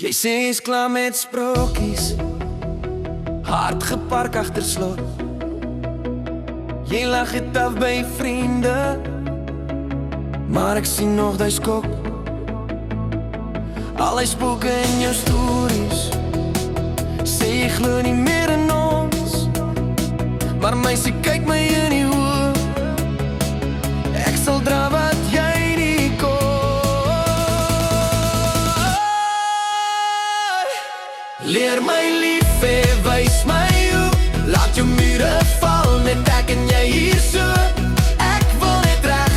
Jy sê jy's klaar met sprokies, hard gepark agter slot. Jy lag het af by vriende, maar ek sien nog die skok. Al die spooke in jou stories, sê jy glo nie meer in ons. Maar meisie, kyk my in die oë, ek sal dra wat jy nie kon. Leer my lief hê, wys my hoe, laat jou mure val, net ek en jy hier so. Ek wil net reg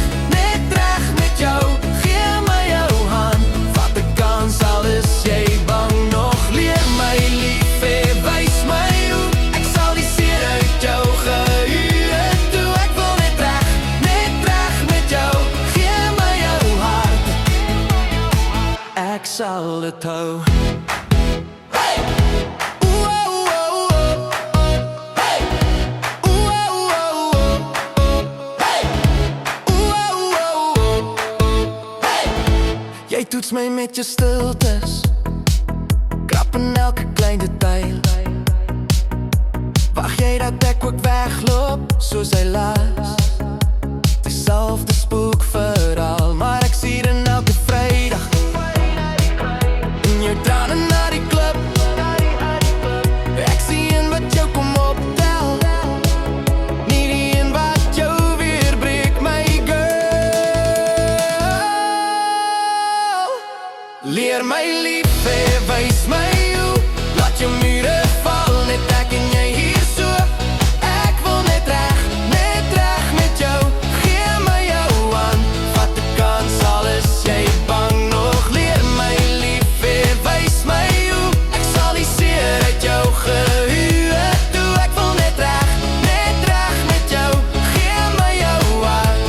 met jou, gee my jou hand, vat 'n kans al is jy bang nog. Leer my lief hê, wys my hoe, ek sal die seer uit jou gehuur toe. Ek wil net reg met jou, gee my jou hart, ek sal dit hou. Jy toets my met jou stiltes, krap in elke klein detail. Wag jy dat ek ook wegloop, soos hy las. Dieselfde spookverhaal, maar ek sien in elke Vrydag in jou trane na die klip. Ek sien wat jou kom optel, nie die een wat jou weer breek, my girl. Leer my lief hê, wys my hoe, laat jou mure val, net ek en jy hier so. Ek wil net reg met jou, gee my jou hand, vat 'n kans al is jy bang nog. Leer my lief hê, wys my hoe, ek sal die seer uit jou gehuur toe. Ek wil net reg met jou, gee my jou hart,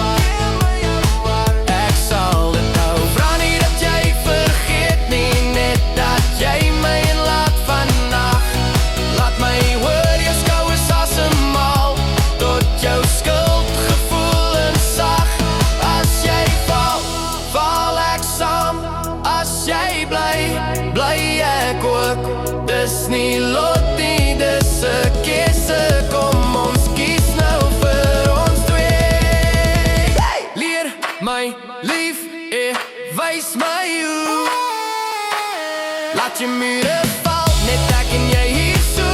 ek sal dit hou. Vra nie dat jy vergeet nie, net dat jy my inlaat vannacht. Laat my hoor jou skouers asemhaal, tot jou skuldgevoel en sag. As jy val ek saam. As jy bly ek ook. Dis nie lot nie, dis 'n keuse. Kom ons kies nou vir ons twee. Leer my lief hê, wys my hoe, laat jou mure val, net ek en jy hier so.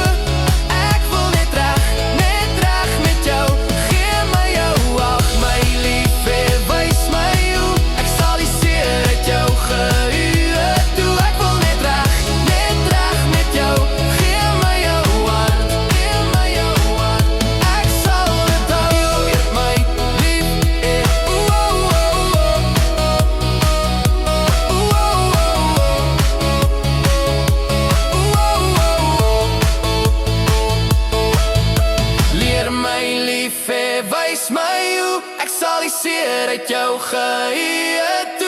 Ek wil net reg met jou, gee my jou ag, my lief hê, wys my hoe, ek sal die seer uit jou gehuur toe. Ek wil net reg met jou, gee my jou hart, ek sal dit hou. Leer my lief hê, leer my lief hê, wys my hoe, ek sal die seer uit jou gehuur toe.